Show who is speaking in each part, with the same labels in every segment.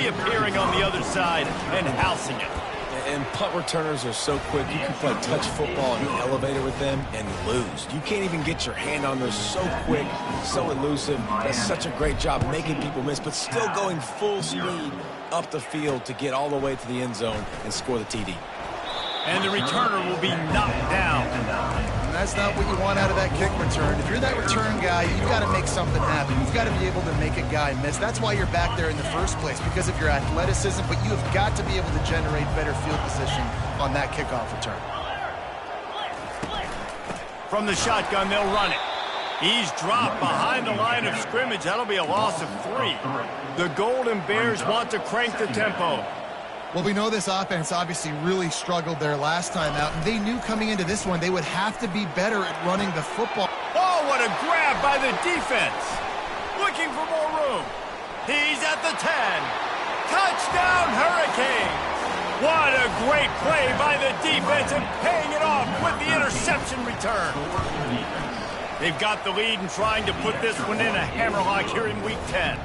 Speaker 1: reappearing on the other side and housing it.
Speaker 2: And punt returners are so quick, you can play touch football in the elevator with them and lose. You can't even get your hand on those. So quick, so elusive. Does such a great job making people miss, but still going full speed up the field to get all the way to the end zone and score the TD.
Speaker 1: And the returner will be knocked down.
Speaker 3: And that's not what you want out of that kick return. If you're that return guy, you've got to make something happen. You've got to be able to make a guy miss. That's why you're back there in the first place, because of your athleticism, but you have got to be able to generate better field position on that kickoff return.
Speaker 1: From the shotgun, they'll run it. He's dropped behind the line of scrimmage. That'll be a loss of 3. The Golden Bears want to crank the tempo.
Speaker 3: Well, we know this offense obviously really struggled there last time out, and they knew coming into this one they would have to be better at running the football.
Speaker 1: Oh, what a grab by the defense. Looking for more room. He's at the 10. Touchdown, Hurricanes. What a great play by the defense and paying it off with the interception return. They've got the lead and trying to put this one in a hammerlock here in Week 10.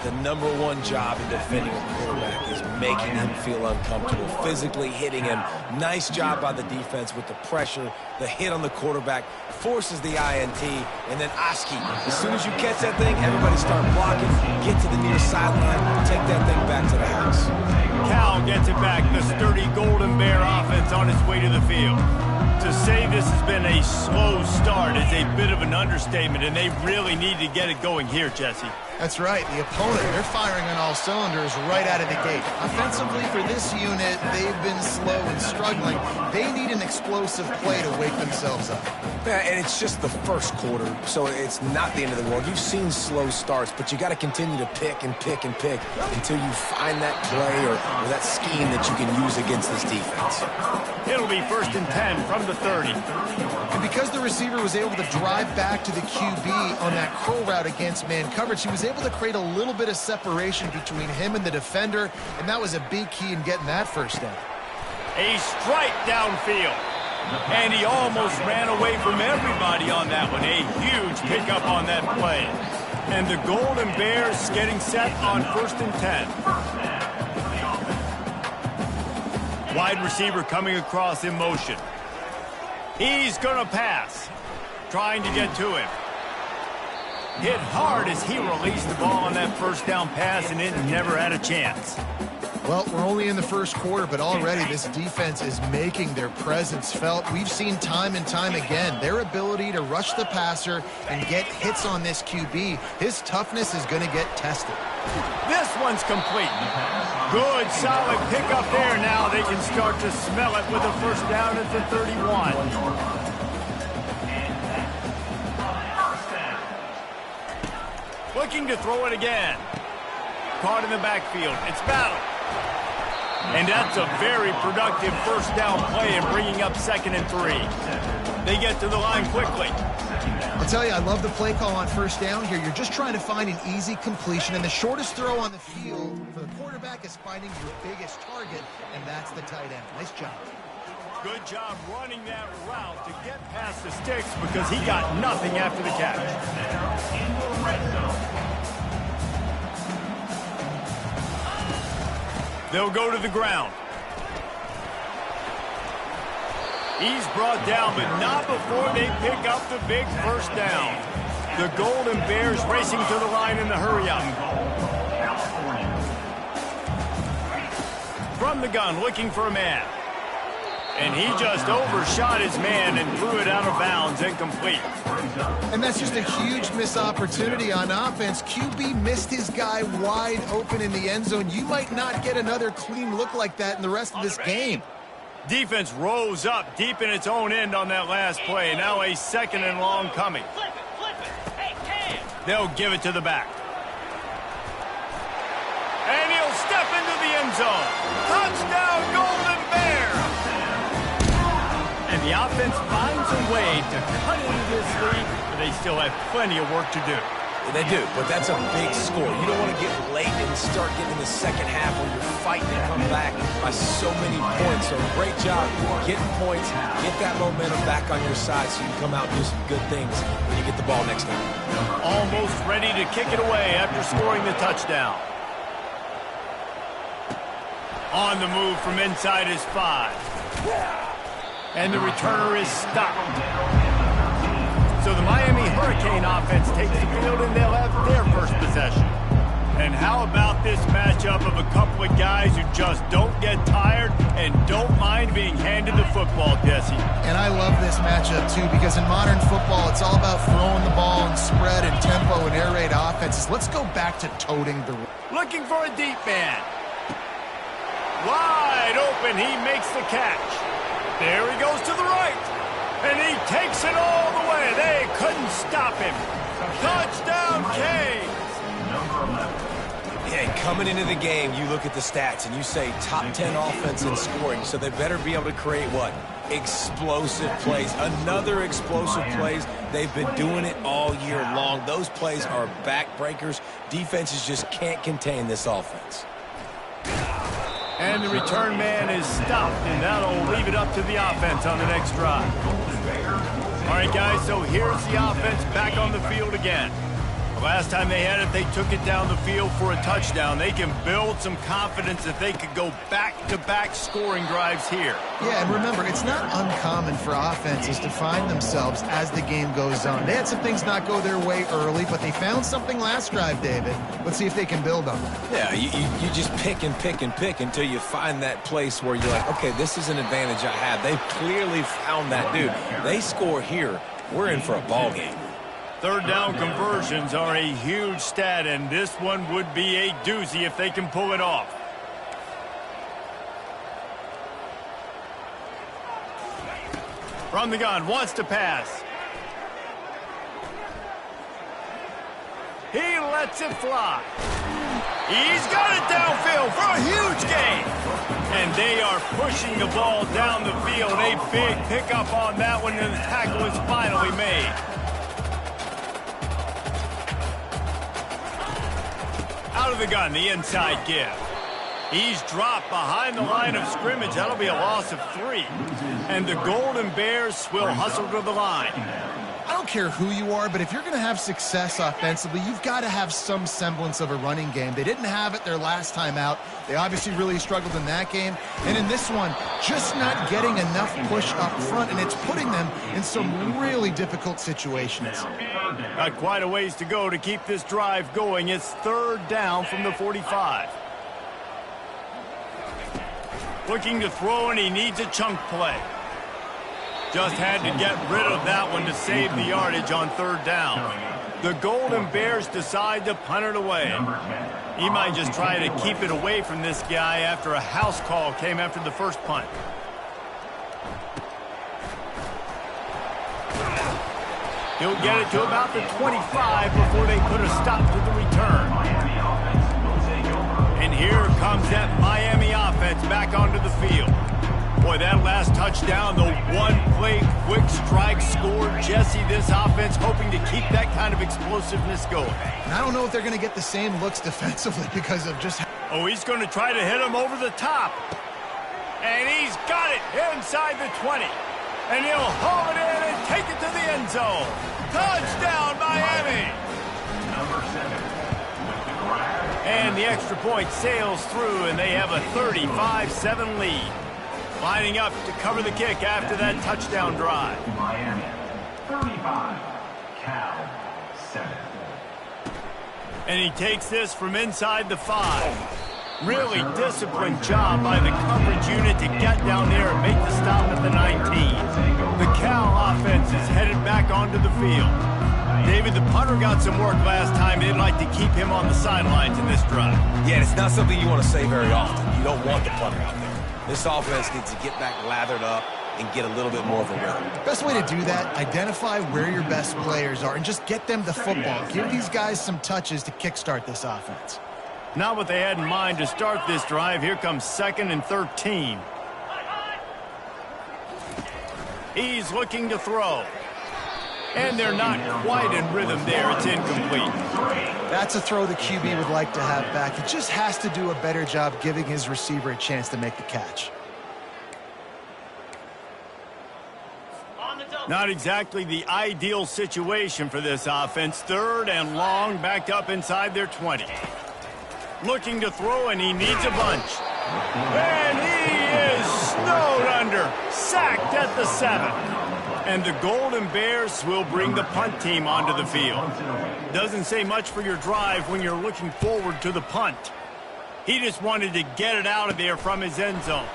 Speaker 2: The #1 job in defending a quarterback is making him feel uncomfortable, physically hitting him. Nice job by the defense with the pressure. The hit on the quarterback forces the INT, and then Oski. As soon as you catch that thing, everybody start blocking, get to the near sideline, take that thing back to the house.
Speaker 1: Cal gets it back. The sturdy Golden Bear offense on its way to the field. To say this has been a slow start is a bit of an understatement, and they really need to get it going here, Jesse.
Speaker 3: That's right. The opponent, they're firing on all cylinders right out of the gate. Offensively for this unit, they've been slow and struggling. They need an explosive play to wake themselves up.
Speaker 2: Yeah, and it's just the first quarter, so it's not the end of the world. You've seen slow starts, but you got to continue to pick and pick and pick until you find that play or that scheme that you can use against this defense.
Speaker 1: It'll be 1st and 10 from the 30.
Speaker 3: And because the receiver was able to drive back to the QB on that curl route against man coverage, he was able to create a little bit of separation between him and the defender, and that was a big key in getting that first down.
Speaker 1: A strike downfield. And he almost ran away from everybody on that one. A huge pickup on that play. And the Golden Bears getting set on 1st and 10. Wide receiver coming across in motion. He's going to pass. Trying to get to him. Hit hard as he released the ball on that first down pass, and it never had a chance.
Speaker 3: Well, we're only in the first quarter, but already this defense is making their presence felt. We've seen time and time again their ability to rush the passer and get hits on this QB. His toughness is going to get tested.
Speaker 1: This one's complete. Good, solid pickup there. Now they can start to smell it with a first down at the 31. Looking to throw it again. Caught in the backfield. It's Battle. And that's a very productive first down play and bringing up 2nd and 3. They get to the line quickly.
Speaker 3: I'll tell you, I love the play call on first down here. You're just trying to find an easy completion, and the shortest throw on the field for the quarterback is finding your biggest target, and that's the tight end. Nice job.
Speaker 1: Good job running that route to get past the sticks because he got nothing after the catch. They'll go to the ground. He's brought down, but not before they pick up the big first down. The Golden Bears racing to the line in the hurry-up. From the gun, looking for a man. And he just overshot his man and threw it out of bounds, incomplete.
Speaker 3: And that's just a huge missed opportunity on offense. QB missed his guy wide open in the end zone. You might not get another clean look like that in the rest of this game.
Speaker 1: Defense rose up deep in its own end on that last play. Now a 2nd and long coming. They'll give it to the back. And he'll step into the end zone. Touchdown, Golden Bears! And the offense finds a way to cut into this lead, but they still have plenty of work to do.
Speaker 2: They do, but that's a big score. You don't want to get late and start getting in the second half when you're fighting to come back by so many points. So great job getting points, get that momentum back on your side so you can come out and do some good things when you get the ball next time.
Speaker 1: Almost ready to kick it away after scoring the touchdown. On the move from inside his 5. And the returner is stopped. So the Miami Hurricane offense takes the field and they'll have their first possession. And how about this matchup of a couple of guys who just don't get tired and don't mind being handed the football, Jesse?
Speaker 3: And I love this matchup, too, because in modern football, it's all about throwing the ball and spread and tempo and air raid offenses. Let's go back to toting the...
Speaker 1: Looking for a deep man. Wide open, he makes the catch. There he goes to the right. And he takes it all the way. They couldn't stop him. Touchdown, Canes.
Speaker 2: Yeah, coming into the game, you look at the stats and you say top 10 offense in scoring, so they better be able to create what? Explosive plays. Another explosive plays. They've been doing it all year long. Those plays are backbreakers. Defenses just can't contain this offense.
Speaker 1: And the return man is stopped, and that'll leave it up to the offense on the next drive. All right, guys, so here's the offense back on the field again. The last time they had it, they took it down the field for a touchdown. They can build some confidence that they could go back-to-back scoring drives here.
Speaker 3: Yeah, and remember, it's not uncommon for offenses to find themselves as the game goes on. They had some things not go their way early, but they found something last drive, David. Let's see if they can build on it.
Speaker 2: Yeah, you just pick and pick and pick until you find that place where you're like, okay, this is an advantage I have. They've clearly found that, dude. They score here, we're in for a ball game.
Speaker 1: Third down conversions are a huge stat, and this one would be a doozy if they can pull it off. From the gun, wants to pass. He lets it fly. He's got it downfield for a huge gain. And they are pushing the ball down the field. A big pickup on that one, and the tackle is finally made. Out of the gun, the inside give. He's dropped behind the line of scrimmage. That'll be a loss of 3. And the Golden Bears will hustle to the line.
Speaker 3: I don't care who you are, but if you're going to have success offensively, you've got to have some semblance of a running game. They didn't have it their last time out. They obviously really struggled in that game. And in this one, just not getting enough push up front, and it's putting them in some really difficult situations.
Speaker 1: Got quite a ways to go to keep this drive going. It's third down from the 45. Looking to throw, and he needs a chunk play. Just had to get rid of that one to save the yardage on third down. The Golden Bears decide to punt it away. He might just try to keep it away from this guy after a house call came after the first punt. He'll get it to about the 25 before they put a stop to the return. And here comes that Miami offense back onto the field. Boy, that last touchdown, the one-play quick strike score. Jesse, this offense hoping to keep that kind of explosiveness going.
Speaker 3: And I don't know if they're going to get the same looks defensively because of just...
Speaker 1: Oh, he's going to try to hit him over the top. And he's got it inside the 20. And he'll haul it in and take it to the end zone. Touchdown, Miami! And the extra point sails through, and they have a 35-7 lead. Lining up to cover the kick after that touchdown drive.
Speaker 4: Miami, 35, Cal, 7.
Speaker 1: And he takes this from inside the 5. Really disciplined job by the coverage unit to get down there and make the stop at the 19. The Cal offense is headed back onto the field. David, the punter got some work last time. They'd like to keep him on the sidelines in this drive.
Speaker 2: Yeah, it's not something you want to say very often. You don't want the punter out there. This offense needs to get back lathered up and get a little bit more of a rhythm.
Speaker 3: Best way to do that, identify where your best players are and just get them the football. Give these guys some touches to kickstart this offense.
Speaker 1: Not what they had in mind to start this drive. Here comes 2nd and 13. He's looking to throw. And they're not quite in rhythm there. It's incomplete.
Speaker 3: That's a throw the QB would like to have back. He just has to do a better job giving his receiver a chance to make the catch.
Speaker 1: Not exactly the ideal situation for this offense. 3rd and long, backed up inside their 20. Looking to throw, and he needs a bunch. And he is snowed under. Sacked at the 7. And the Golden Bears will bring the punt team onto the field. Doesn't say much for your drive when you're looking forward to the punt. He just wanted to get it out of there from his end zone.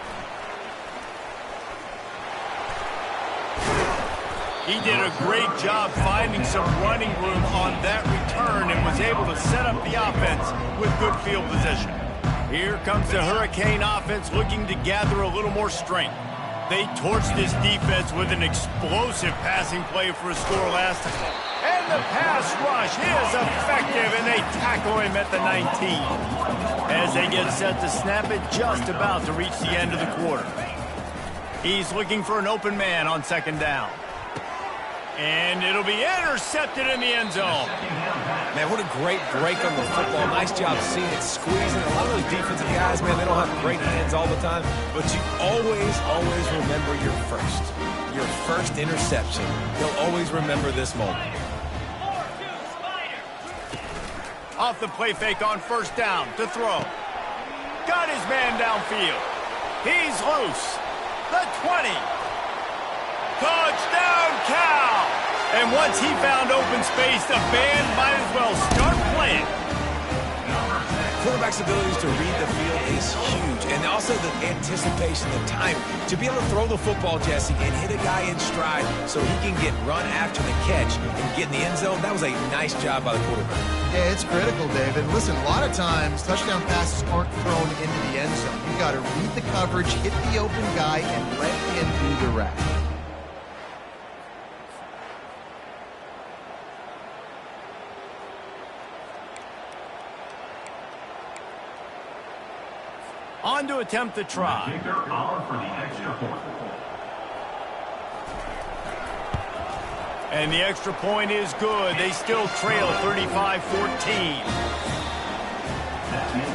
Speaker 1: He did a great job finding some running room on that return and was able to set up the offense with good field position. Here comes the Hurricane offense looking to gather a little more strength. They torched this defense with an explosive passing play for a score last time. And the pass rush is effective, and they tackle him at the 19. As they get set to snap it, just about to reach the end of the quarter. He's looking for an open man on second down. And it'll be intercepted in the end zone.
Speaker 2: Man, what a great break on the football. Nice job seeing it squeezing. A lot of those defensive guys, man, they don't have great hands all the time. But you always remember your first interception. They'll always remember this moment.
Speaker 1: Off the play fake on first down to throw. Got his man downfield. He's loose. The 20. Touchdown, Cal! And once he found open space, the band might as well start playing.
Speaker 2: Quarterback's abilities to read the field is huge. And also the anticipation, the time. To be able to throw the football, Jesse, and hit a guy in stride so he can get run after the catch and get in the end zone, that was a nice job by the quarterback.
Speaker 3: Yeah, it's critical, David. Listen, a lot of times, touchdown passes aren't thrown into the end zone. You've got to read the coverage, hit the open guy, and let him do the rest.
Speaker 1: On to attempt the try.
Speaker 4: Kicker on for the extra point.
Speaker 1: And the extra point is good. They still trail 35-14.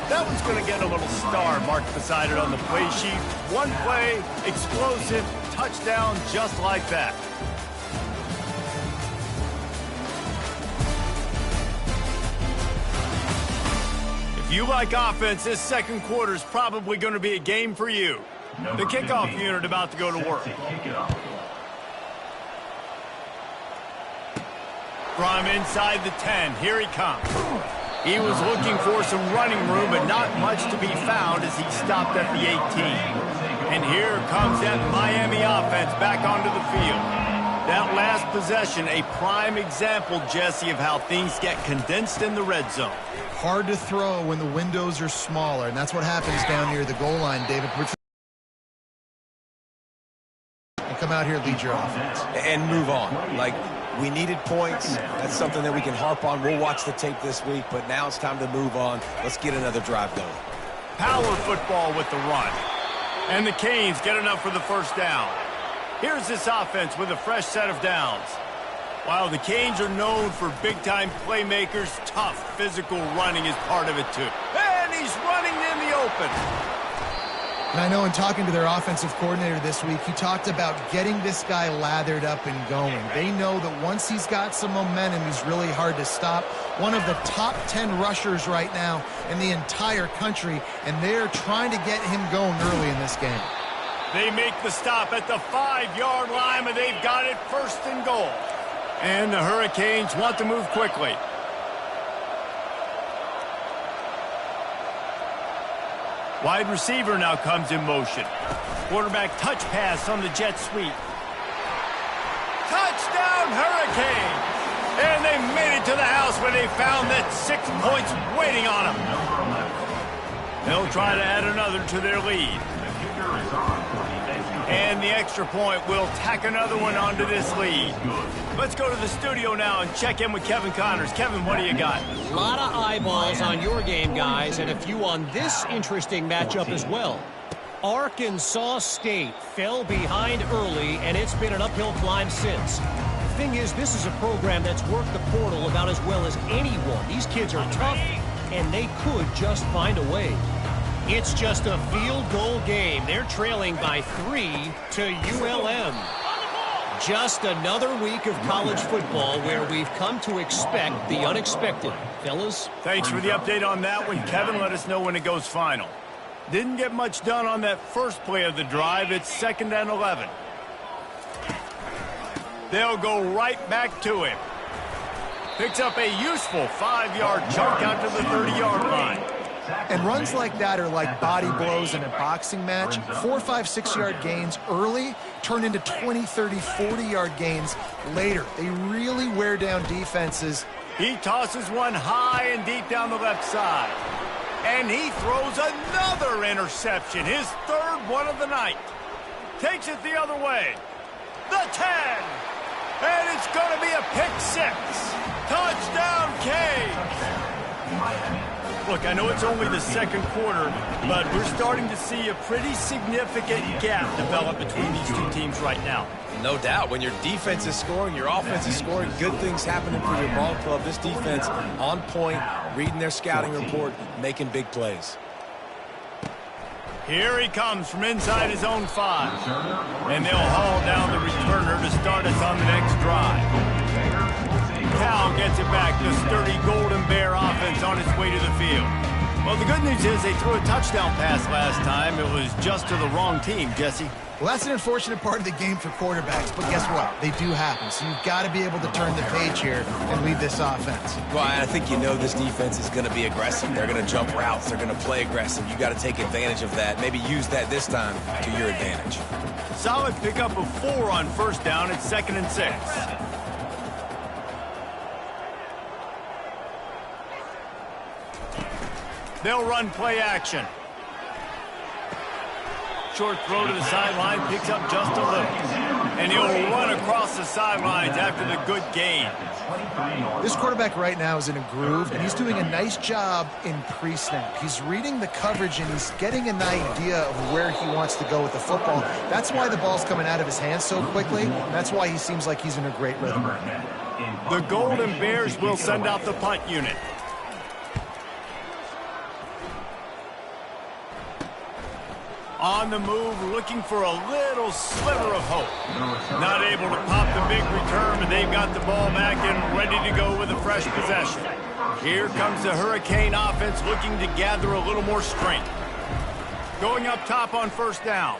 Speaker 1: That one's going to get a little star marked beside it on the play sheet. One play, explosive, touchdown just like that. If you like offense, this second quarter is probably going to be a game for you. The kickoff unit about to go to work. From inside the 10, here he comes. He was looking for some running room, but not much to be found as he stopped at the 18. And here comes that Miami offense back onto the field. That last possession, a prime example, Jesse, of how things get condensed in the red zone.
Speaker 3: Hard to throw when the windows are smaller, and that's what happens down near the goal line, David. And come out here, lead your offense.
Speaker 2: And move on. Like, we needed points. That's something that we can harp on. We'll watch the tape this week, but now it's time to move on. Let's get another drive going.
Speaker 1: Power football with the run. And the Canes get enough for the first down. Here's this offense with a fresh set of downs. While the Canes are known for big-time playmakers, tough physical running is part of it too. And he's running in the open.
Speaker 3: And I know in talking to their offensive coordinator this week, he talked about getting this guy lathered up and going. They know that once he's got some momentum, he's really hard to stop. One of the top 10 rushers right now in the entire country, and they're trying to get him going early in this game.
Speaker 1: They make the stop at the 5-yard line, but they've got it first and goal. And the Hurricanes want to move quickly. Wide receiver now comes in motion. Quarterback touch pass on the jet sweep. Touchdown Hurricanes! And they made it to the house where they found that 6 points waiting on them. They'll try to add another to their lead. And the extra point will tack another one onto this lead. Let's go to the studio now and check in with Kevin Connors. Kevin, what do you got?
Speaker 5: A lot of eyeballs on your game, guys, and a few on this interesting matchup as well. Arkansas State fell behind early, and it's been an uphill climb since. The thing is, this is a program that's worked the portal about as well as anyone. These kids are tough, and they could just find a way. It's just a field goal game. They're trailing by 3 to ULM. Just another week of college football where we've come to expect the unexpected. Fellas?
Speaker 1: Thanks for the update on that one, Kevin. Let us know when it goes final. Didn't get much done on that first play of the drive. It's 2nd and 11. They'll go right back to him. Picks up a useful 5-yard chunk out to the 30-yard line.
Speaker 3: And runs like that are like body blows in a boxing match. 4, 5, 6-yard gains early turn into 20, 30, 40-yard gains later. They really wear down defenses.
Speaker 1: He tosses one high and deep down the left side. And he throws another interception, his 3rd one of the night. Takes it the other way. The 10. And it's going to be a pick 6. Touchdown, Canes. Look, I know it's only the 2nd quarter, but we're starting to see a pretty significant gap develop between these two teams right now.
Speaker 2: No doubt. When your defense is scoring, your offense is scoring, good things happening for your ball club. This defense on point, reading their scouting report, making big plays.
Speaker 1: Here he comes from inside his own 5. And they'll haul down the returner to start us on the next drive. Cal gets it back. The sturdy Golden Bear offense on its way to the field. Well, the good news is they threw a touchdown pass last time. It was just to the wrong team, Jesse.
Speaker 3: Well, that's an unfortunate part of the game for quarterbacks, but guess what? They do happen, so you've got to be able to turn the page here and lead this offense.
Speaker 2: Well, I think you know this defense is going to be aggressive. They're going to jump routes. They're going to play aggressive. You got to take advantage of that. Maybe use that this time to your advantage.
Speaker 1: Solid pickup of 4 on 1st down. It's 2nd and 6. They'll run play action. Short throw to the sideline, picks up just a little. And he'll run across the sidelines after the good gain.
Speaker 3: This quarterback right now is in a groove, and he's doing a nice job in pre-snap. He's reading the coverage, and he's getting an idea of where he wants to go with the football. That's why the ball's coming out of his hands so quickly. That's why he seems like he's in a great rhythm.
Speaker 1: The Golden Bears will send out the punt unit. On the move, looking for a little sliver of hope. Not able to pop the big return, but they've got the ball back and ready to go with a fresh possession. Here comes the Hurricane offense looking to gather a little more strength. Going up top on 1st down.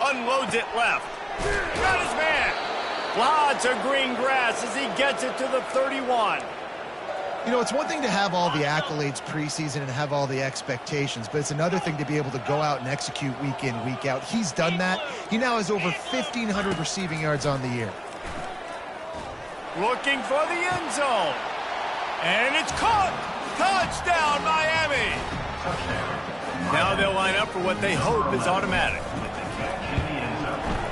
Speaker 1: Unloads it left. Got his man. Lots of green grass as he gets it to the 31.
Speaker 3: You know, it's one thing to have all the accolades preseason and have all the expectations, but it's another thing to be able to go out and execute week in, week out. He's done that. He now has over 1,500 receiving yards on the year.
Speaker 1: Looking for the end zone. And it's caught. Touchdown, Miami. Now they'll line up for what they hope is automatic.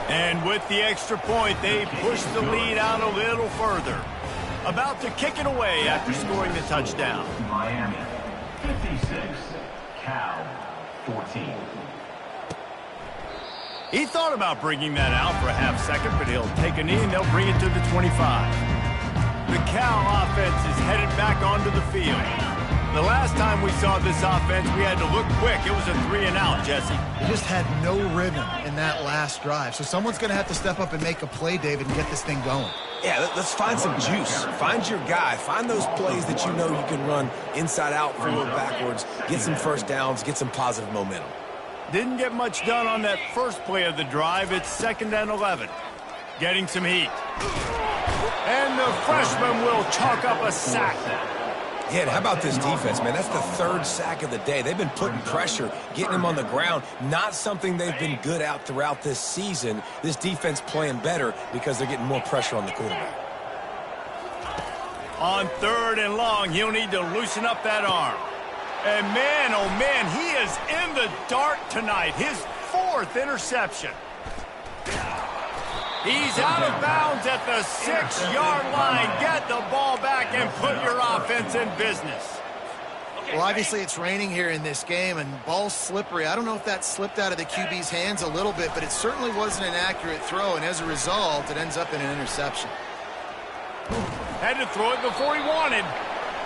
Speaker 1: And with the extra point, they push the lead out a little further. About to kick it away after scoring the touchdown.
Speaker 4: Miami, 56, Cal, 14.
Speaker 1: He thought about bringing that out for a half second, but he'll take a knee and they'll bring it to the 25. The Cal offense is headed back onto the field. The last time we saw this offense, we had to look quick. It was a 3-and-out, Jesse.
Speaker 3: They just had no rhythm in that last drive. So someone's going to have to step up and make a play, David, and get this thing going.
Speaker 2: Yeah, let's find some juice. Find your guy. Find those plays that you know you can run inside out, forward, backwards, get some 1st downs, get some positive momentum.
Speaker 1: Didn't get much done on that first play of the drive. It's 2nd and 11. Getting some heat. And the freshman will chalk up a sack.
Speaker 2: Yeah, and how about this defense, man? That's the 3rd sack of the day. They've been putting pressure, getting him on the ground. Not something they've been good at throughout this season. This defense playing better because they're getting more pressure on the quarterback.
Speaker 1: On 3rd and long, he'll need to loosen up that arm. And man, oh man, he is in the dark tonight. His 4th interception. He's out of bounds at the 6-yard line. Get the ball back and put your offense in business.
Speaker 3: Well, obviously it's raining here in this game, and ball's slippery. I don't know if that slipped out of the QB's hands a little bit, but it certainly wasn't an accurate throw, and as a result, it ends up in an interception.
Speaker 1: Had to throw it before he wanted.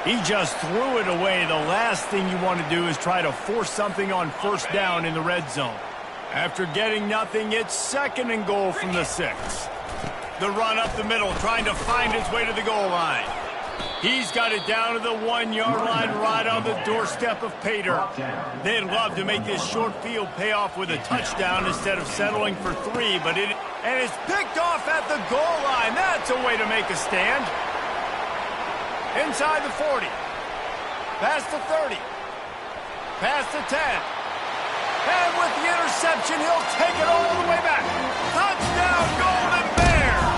Speaker 1: He just threw it away. The last thing you want to do is try to force something on 1st down in the red zone. After getting nothing, it's 2nd and goal from the 6. The run up the middle, trying to find his way to the goal line. He's got it down to the 1-yard line right on the doorstep of Pater. They'd love to make this short field pay off with a touchdown instead of settling for 3, but it's picked off at the goal line. That's a way to make a stand. Inside the 40. Past the 30. Past the 10. And with the interception, he'll take it all the way back. Touchdown, Golden Bears!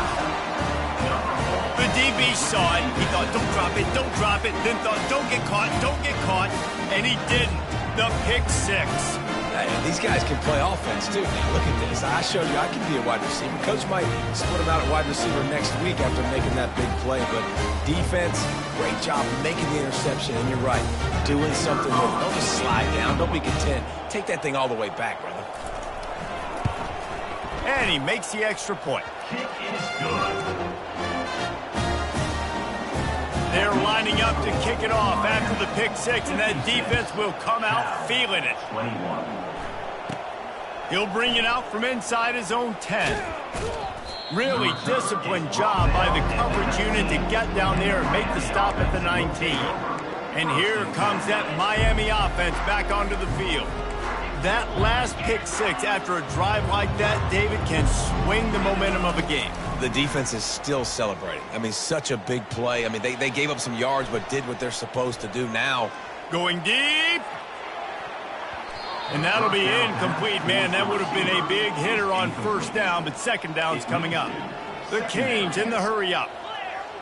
Speaker 1: The DB saw it. He thought, don't drop it. Then thought, don't get caught. And he didn't. The pick 6.
Speaker 2: Hey, these guys can play offense, too. Now, look at this. I showed you I can be a wide receiver. Coach might split him out at wide receiver next week after making that big play. But defense, great job making the interception. And you're right, doing something with it. Don't just slide down. Don't be content. Take that thing all the way back, brother.
Speaker 1: And he makes the extra point.
Speaker 4: Kick is good.
Speaker 1: They're lining up to kick it off after the pick 6, and that defense will come out feeling it.
Speaker 4: 21.
Speaker 1: He'll bring it out from inside his own 10. Really disciplined job by the coverage unit to get down there and make the stop at the 19. And here comes that Miami offense back onto the field. That last pick 6 after a drive like that, David, can swing the momentum of a game.
Speaker 2: The defense is still celebrating. I mean, such a big play. I mean, they gave up some yards but did what they're supposed to do now.
Speaker 1: Going deep. And that'll be incomplete, man. That would have been a big hitter on first down, but second down's coming up. The Canes in the hurry up.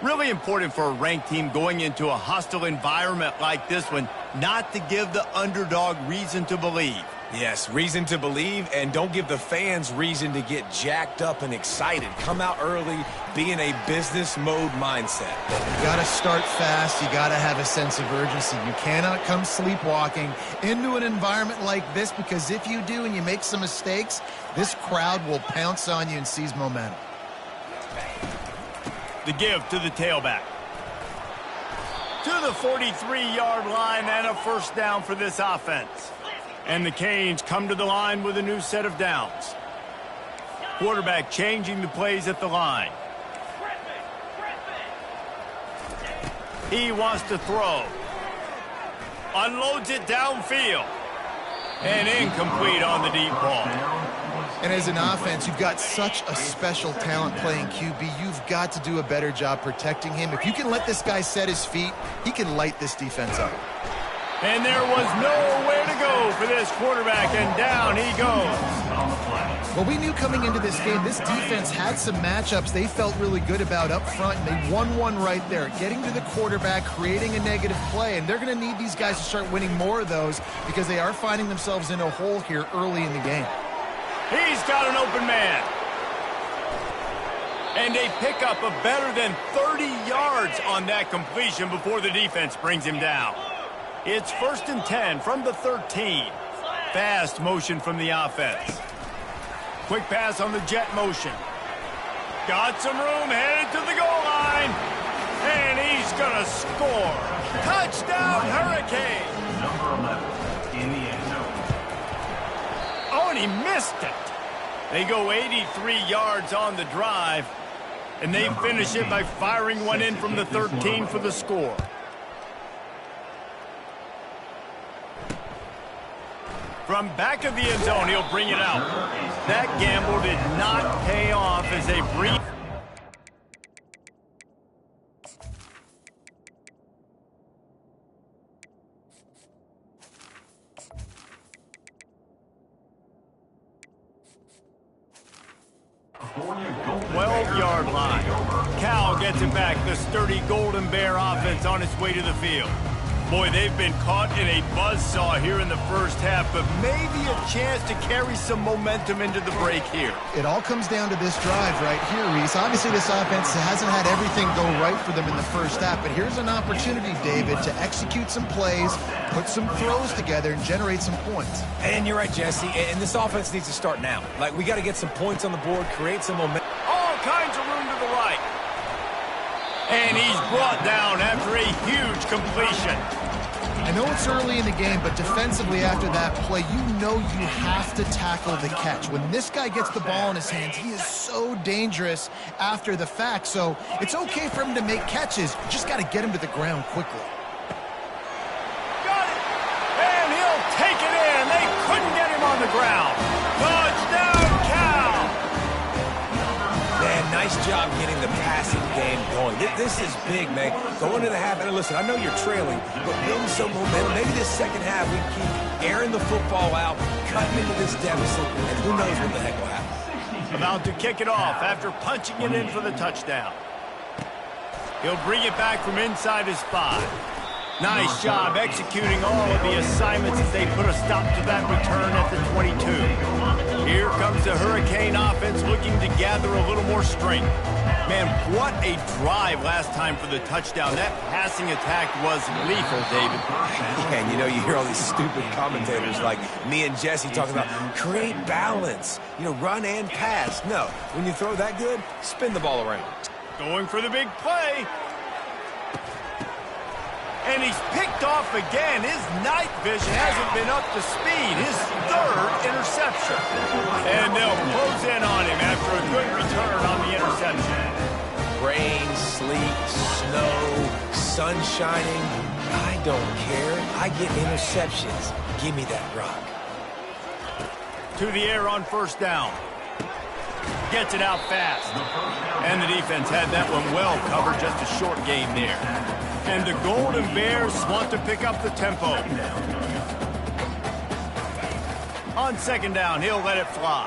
Speaker 1: Really important for a ranked team going into a hostile environment like this one, not to give the underdog reason to believe.
Speaker 2: Yes, reason to believe, and don't give the fans reason to get jacked up and excited. Come out early, be in a business mode mindset.
Speaker 3: You got to start fast. You got to have a sense of urgency. You cannot come sleepwalking into an environment like this, because if you do and you make some mistakes, this crowd will pounce on you and seize momentum.
Speaker 1: The give to the tailback. To the 43-yard line and a first down for this offense. And the Canes come to the line with a new set of downs. Quarterback changing the plays at the line. He wants to throw. Unloads it downfield. And incomplete on the deep ball.
Speaker 3: And as an offense, you've got such a special talent playing QB. You've got to do a better job protecting him. If you can let this guy set his feet, he can light this defense up.
Speaker 1: And there was nowhere to go for this quarterback, and down he goes.
Speaker 3: Well, we knew coming into this game, this defense had some matchups they felt really good about up front, and they won one right there, getting to the quarterback, creating a negative play, and they're going to need these guys to start winning more of those because they are finding themselves in a hole here early in the game.
Speaker 1: He's got an open man. And they pick up a better than 30 yards on that completion before the defense brings him down. It's 1st and 10 from the 13. Fast motion from the offense. Quick pass on the jet motion. Got some room, headed to the goal line. And he's going to score. Touchdown, Hurricane.
Speaker 4: Number 11 in the end zone.
Speaker 1: Oh, and he missed it. They go 83 yards on the drive. And they finish it by firing one in from the 13 for the score. From back of the end zone, he'll bring it out. That gamble did not pay off as they breathe. Yard line. Cal gets it back. The sturdy Golden Bear offense on its way to the field. Boy, they've been caught in a buzzsaw here in the first half, but maybe a chance to carry some momentum into the break here.
Speaker 3: It all comes down to this drive right here, Reese. Obviously, this offense hasn't had everything go right for them in the first half, but here's an opportunity, David, to execute some plays, put some throws together, and generate some points.
Speaker 2: And you're right, Jesse, and this offense needs to start now. Like, we got to get some points on the board, create some momentum.
Speaker 1: All kinds of room to the right. And he's brought down after a huge completion.
Speaker 3: I know it's early in the game, but defensively after that play, you know you have to tackle the catch. When this guy gets the ball in his hands, he is so dangerous after the fact. So it's okay for him to make catches. You just got to get him to the ground quickly.
Speaker 1: Got it! And he'll take it in. They couldn't get him on the ground. Touchdown, Cal!
Speaker 2: Man, nice job getting the passing game going. This is big, man. Go into the half, and listen, I know you're trailing, but building some momentum. Maybe this second half we keep airing the football out, cutting into this deficit, and who knows what the heck will happen.
Speaker 1: About to kick it off after punching it in for the touchdown. He'll bring it back from inside his 5. Nice job executing all of the assignments as they put a stop to that return at the 22. Here comes the Hurricane offense looking to gather a little more strength. Man, what a drive last time for the touchdown. That passing attack was lethal, David.
Speaker 2: Yeah, and you know, you hear all these stupid commentators like me and Jesse talking about create balance, run and pass. No, when you throw that good, spin the ball around.
Speaker 1: Going for the big play. And he's picked off again. His night vision hasn't been up to speed. His 3rd interception. And they'll close in on him after a good return on the interception.
Speaker 2: Rain, sleet, snow, sun shining. I don't care. I get interceptions. Give me that rock.
Speaker 1: To the air on first down. Gets it out fast. And the defense had that one well covered. Just a short gain there. And the Golden Bears want to pick up the tempo. On second down, he'll let it fly.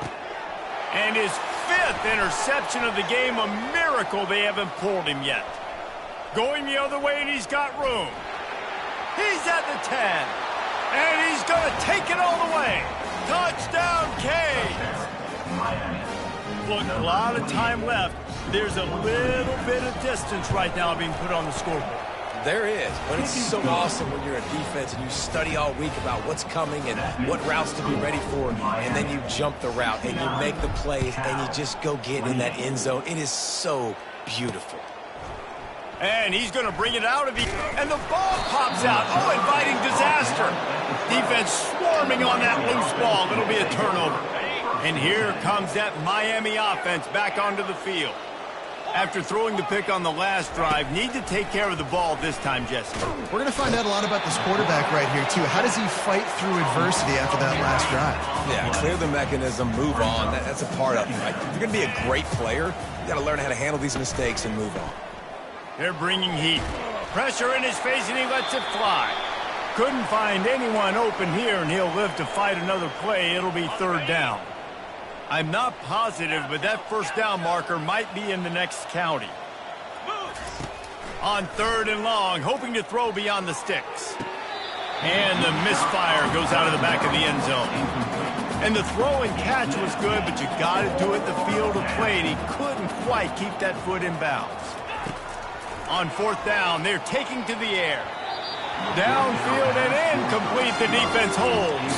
Speaker 1: And his 5th interception of the game, a miracle they haven't pulled him yet. Going the other way, and he's got room. He's at the 10. And he's going to take it all the way. Touchdown, Canes. Look, a lot of time left. There's a little bit of distance right now being put on the scoreboard.
Speaker 2: There is, but it's so awesome when you're a defense and you study all week about what's coming and what routes to be ready for, and then you jump the route and you make the plays and you just go get in that end zone. It is so beautiful.
Speaker 1: And he's going to bring it out of the... And the ball pops out. Oh, inviting disaster. Defense swarming on that loose ball. It'll be a turnover. And here comes that Miami offense back onto the field. After throwing the pick on the last drive, need to take care of the ball this time, Jesse.
Speaker 3: We're going to find out a lot about this quarterback right here, too. How does he fight through adversity after that last drive?
Speaker 2: Yeah, clear the mechanism, move on. That's a part of it, right? If you're going to be a great player, you got to learn how to handle these mistakes and move on.
Speaker 1: They're bringing heat. Pressure in his face, and he lets it fly. Couldn't find anyone open here, and he'll live to fight another play. It'll be 3rd down. I'm not positive, but that first down marker might be in the next county. On 3rd and long, hoping to throw beyond the sticks. And the misfire goes out of the back of the end zone. And the throw and catch was good, but you got to do it the field of play, and he couldn't quite keep that foot in bounds. On 4th down, they're taking to the air. Downfield and incomplete. The defense holds.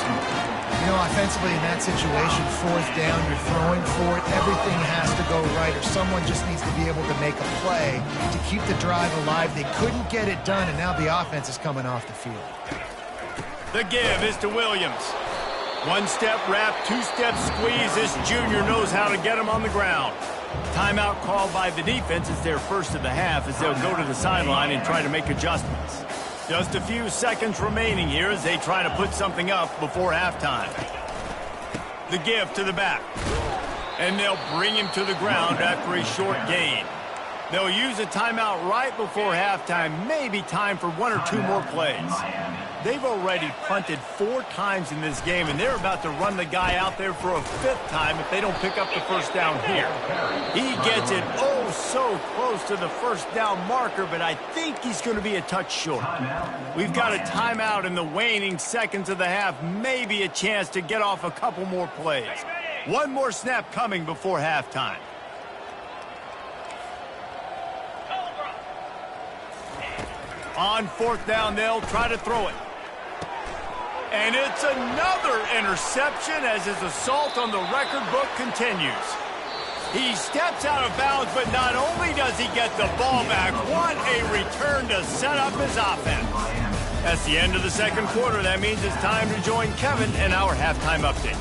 Speaker 3: Offensively in that situation, 4th down, you're throwing for it. Everything has to go right, or someone just needs to be able to make a play to keep the drive alive. They couldn't get it done, and now the offense is coming off the field.
Speaker 1: The give is to Williams. 1-step wrap, 2-step squeeze. This junior knows how to get him on the ground. Timeout called by the defense is their first of the half as they'll go to the sideline and try to make adjustments. Just a few seconds remaining here as they try to put something up before halftime. The give to the back. And they'll bring him to the ground after a short gain. They'll use a timeout right before halftime. Maybe time for 1 or 2 more plays. They've already punted 4 times in this game, and they're about to run the guy out there for a 5th time if they don't pick up the first down here. He gets it so close to the first down marker, but I think he's going to be a touch short. We've got a timeout in the waning seconds of the half, maybe a chance to get off a couple more plays. 1 more snap coming before halftime. On 4th down, they'll try to throw it. And it's another interception as his assault on the record book continues. He steps out of bounds, but not only does he get the ball back, what a return to set up his offense. That's the end of the second quarter. That means it's time to join Kevin in our halftime update.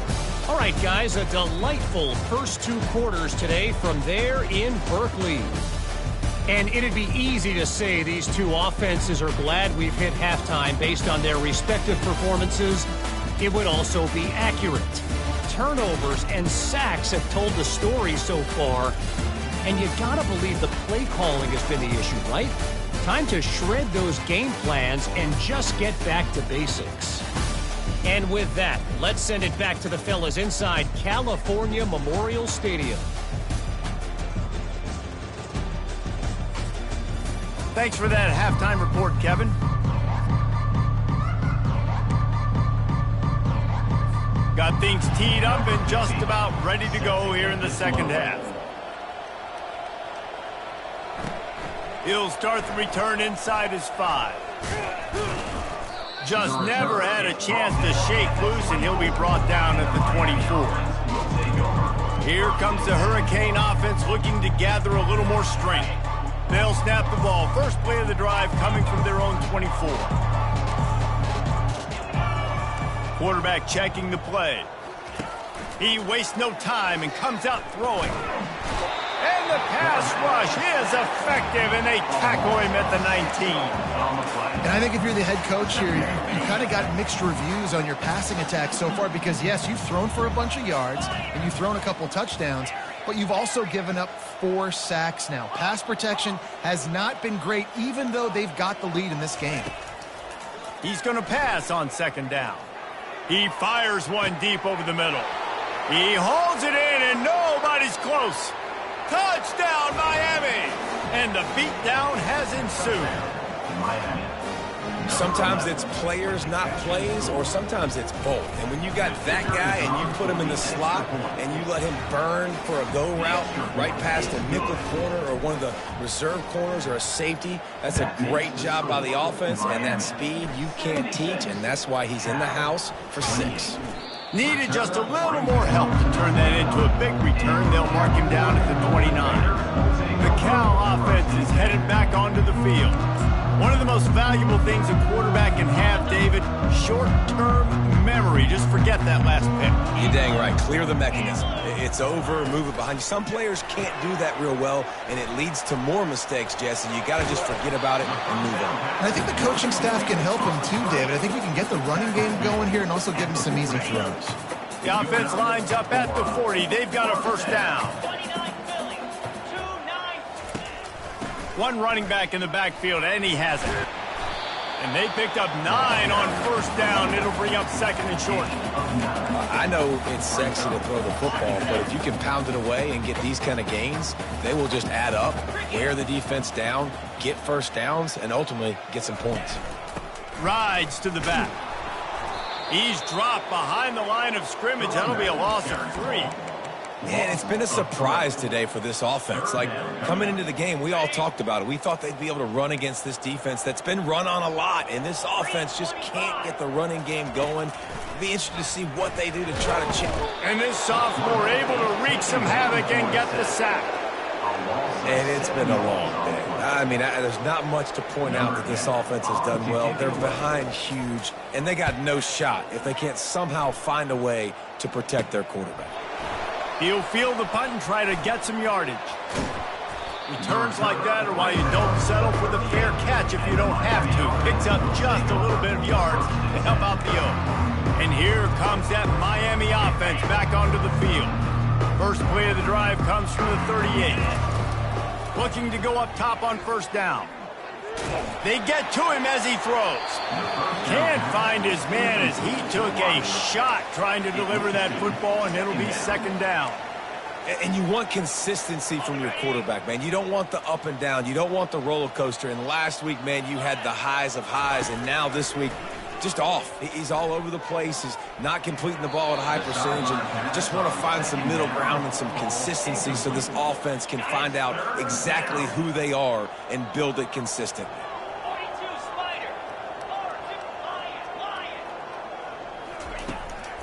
Speaker 5: All right, guys, a delightful first 2 quarters today from there in Berkeley. And it'd be easy to say these two offenses are glad we've hit halftime based on their respective performances. It would also be accurate. Turnovers and sacks have told the story so far. And you gotta believe the play calling has been the issue, right? Time to shred those game plans and just get back to basics. And with that, let's send it back to the fellas inside California Memorial Stadium.
Speaker 1: Thanks for that halftime report, Kevin. Got things teed up and just about ready to go here in the second half. He'll start the return inside his 5. Just never had a chance to shake loose, and he'll be brought down at the 24. Here comes the Hurricane offense looking to gather a little more strength. They'll snap the ball. First play of the drive coming from their own 24. Quarterback checking the play. He wastes no time and comes out throwing. And the pass rush is effective, and they tackle him at the 19.
Speaker 3: And I think if you're the head coach here, you kind of got mixed reviews on your passing attack so far because, yes, you've thrown for a bunch of yards and you've thrown a couple touchdowns, but you've also given up 4 sacks now. Pass protection has not been great, even though they've got the lead in this game.
Speaker 1: He's going to pass on second down. He fires one deep over the middle. He hauls it in, and nobody's close. Touchdown, Miami! And the beatdown has ensued.
Speaker 2: Sometimes it's players, not plays, or sometimes it's both. And when you got that guy and you put him in the slot and you let him burn for a go route right past a nickel corner or one of the reserve corners or a safety, that's a great job by the offense, and that speed you can't teach, and that's why he's in the house for 6.
Speaker 1: Needed just a little more help to turn that into a big return. They'll mark him down at the 29. The Cal offense is headed back onto the field. One of the most valuable things a quarterback can have, David, short-term memory. Just forget that last pick.
Speaker 2: You're dang right. Clear the mechanism. It's over, move it behind you. Some players can't do that real well, and it leads to more mistakes, Jesse. You got to just forget about it and move on.
Speaker 3: And I think the coaching staff can help him too, David. I think we can get the running game going here and also give him some easy throws.
Speaker 1: The offense lines up at the 40. They've got a first down. One running back in the backfield, and he has it. And they picked up 9 on first down. It'll bring up second and short.
Speaker 2: I know it's sexy to throw the football, but if you can pound it away and get these kind of gains, they will just add up, wear the defense down, get first downs, and ultimately get some points.
Speaker 1: Rides to the back. He's dropped behind the line of scrimmage. That'll be a loss of 3.
Speaker 2: Man, it's been a surprise today for this offense. Like, coming into the game, we all talked about it. We thought they'd be able to run against this defense that's been run on a lot, and this offense just can't get the running game going. It'll be interesting to see what they do to try to chip.
Speaker 1: And this sophomore able to wreak some havoc and get the sack.
Speaker 2: And it's been a long day. I mean, there's not much to point out that this offense has done well. They're behind huge, and they got no shot if they can't somehow find a way to protect their quarterback.
Speaker 1: He'll field the punt and try to get some yardage. Returns like that are why you don't settle for the fair catch if you don't have to. Picks up just a little bit of yards to help out the O. And here comes that Miami offense back onto the field. First play of the drive comes from the 38. Looking to go up top on first down. They get to him as he throws. Can't find his man as he took a shot trying to deliver that football, and it'll be second down.
Speaker 2: And you want consistency from your quarterback, man. You don't want the up and down. You don't want the roller coaster. And last week, man, you had the highs of highs, and now this week, just off. He's all over the place. He's not completing the ball at a high percentage, and you just want to find some middle ground and some consistency so this offense can find out exactly who they are and build it consistently.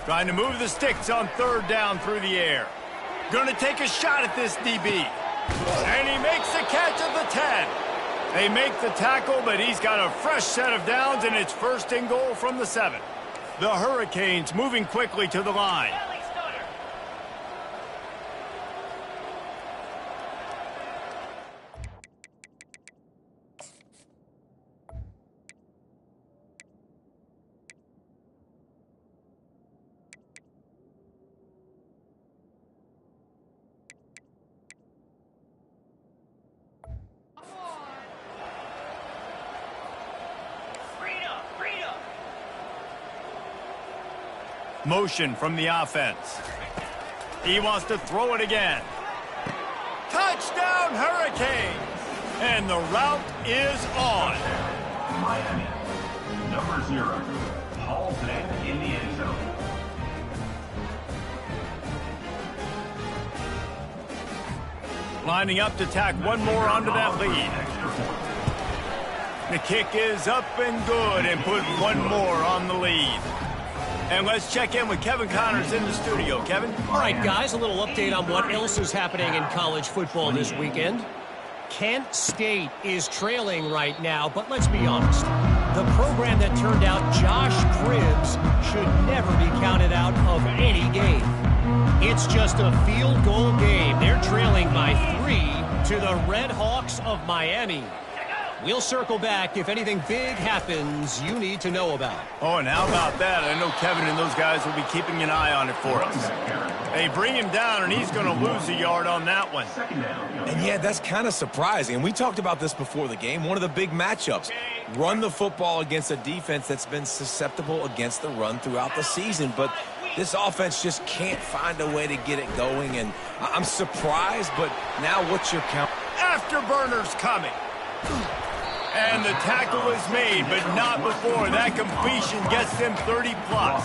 Speaker 1: Trying to move the sticks on third down through the air. Going to take a shot at this DB. And he makes the catch at the 10. They make the tackle, but he's got a fresh set of downs, and it's 1st and goal from the 7. The Hurricanes moving quickly to the line. Motion from the offense. He wants to throw it again. Touchdown, Hurricanes! And the route is on.
Speaker 4: Miami. Number 0. Hauls it in the end zone.
Speaker 1: Lining up to tack one more onto that lead. The kick is up and good and put one more on the lead. And let's check in with Kevin Connors in the studio. Kevin?
Speaker 5: All right, guys, a little update on what else is happening in college football this weekend. Kent State is trailing right now, but let's be honest. The program that turned out Josh Cribbs should never be counted out of any game. It's just a field goal game. They're trailing by 3 to the Red Hawks of Miami. We'll circle back if anything big happens you need to know about.
Speaker 1: Oh, and how about that? I know Kevin and those guys will be keeping an eye on it for us. They bring him down, and he's going to lose a yard on that one.
Speaker 2: And yeah, that's kind of surprising. And we talked about this before the game. One of the big matchups. Run the football against a defense that's been susceptible against the run throughout the season. But this offense just can't find a way to get it going. And I'm surprised, but now what's your count?
Speaker 1: Afterburner's coming. And the tackle is made, but not before that completion gets them 30-plus.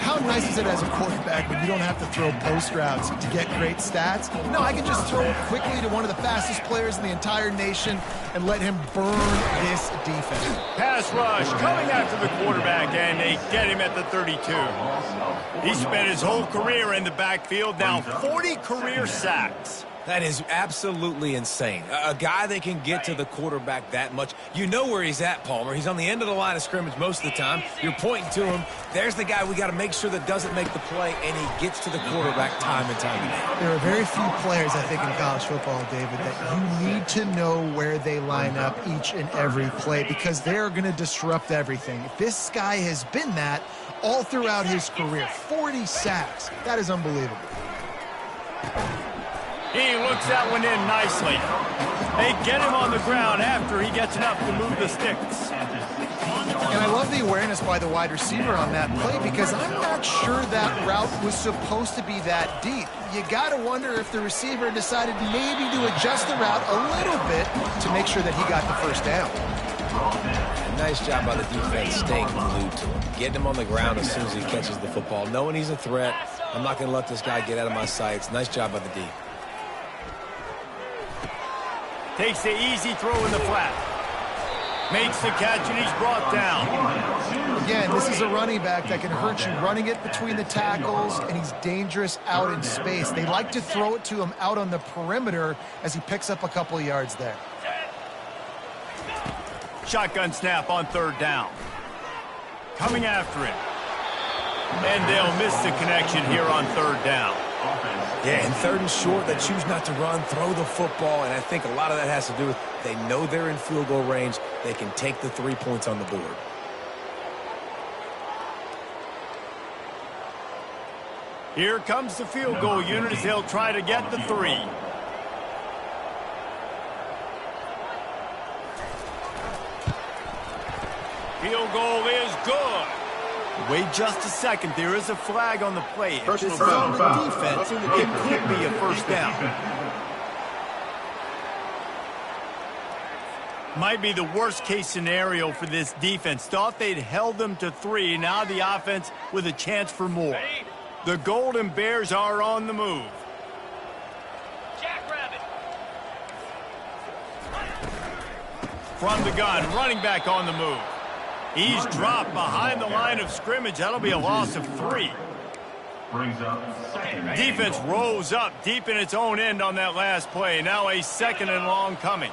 Speaker 3: How nice is it as a quarterback when you don't have to throw post routes to get great stats? No, I can just throw it quickly to one of the fastest players in the entire nation and let him burn this defense.
Speaker 1: Pass rush coming after the quarterback, and they get him at the 32. He spent his whole career in the backfield, now 40 career sacks.
Speaker 2: That is absolutely insane. A guy that can get to the quarterback that much. You know where he's at, Palmer. He's on the end of the line of scrimmage most of the time. You're pointing to him. There's the guy we got to make sure that doesn't make the play, and he gets to the quarterback time and time again.
Speaker 3: There are very few players, I think, in college football, David, that you need to know where they line up each and every play because they're going to disrupt everything. This guy has been that all throughout his career. 40 sacks. That is unbelievable.
Speaker 1: He looks that one in nicely. They get him on the ground after he gets enough to move the sticks.
Speaker 3: And I love the awareness by the wide receiver on that play because I'm not sure that route was supposed to be that deep. You got to wonder if the receiver decided maybe to adjust the route a little bit to make sure that he got the first down.
Speaker 2: Nice job by the defense staying glued to him. Getting him on the ground as soon as he catches the football. Knowing he's a threat, I'm not going to let this guy get out of my sights. Nice job by the D.
Speaker 1: Takes the easy throw in the flat. Makes the catch, and he's brought down.
Speaker 3: Again, this is a running back that can hurt you running it between the tackles, and he's dangerous out in space. They like to throw it to him out on the perimeter as he picks up a couple of yards there.
Speaker 1: Shotgun snap on 3rd down. Coming after it. And they'll miss the connection here on 3rd down.
Speaker 2: Yeah, and 3rd and short, they choose not to run, throw the football, and I think a lot of that has to do with they know they're in field goal range. They can take the 3 points on the board.
Speaker 1: Here comes the field goal unit as they'll try to get the 3. Field goal is good. Wait just a second. There is a flag on the play. If this is on the defense, it could be a first down. Might be the worst-case scenario for this defense. Thought they'd held them to 3. Now the offense with a chance for more. The Golden Bears are on the move.
Speaker 5: Jackrabbit.
Speaker 1: From the gun, running back on the move. He's dropped behind the line of scrimmage. That'll be a loss of 3.
Speaker 4: Brings up 2nd.
Speaker 1: Defense rose up deep in its own end on that last play. Now a 2nd and long coming.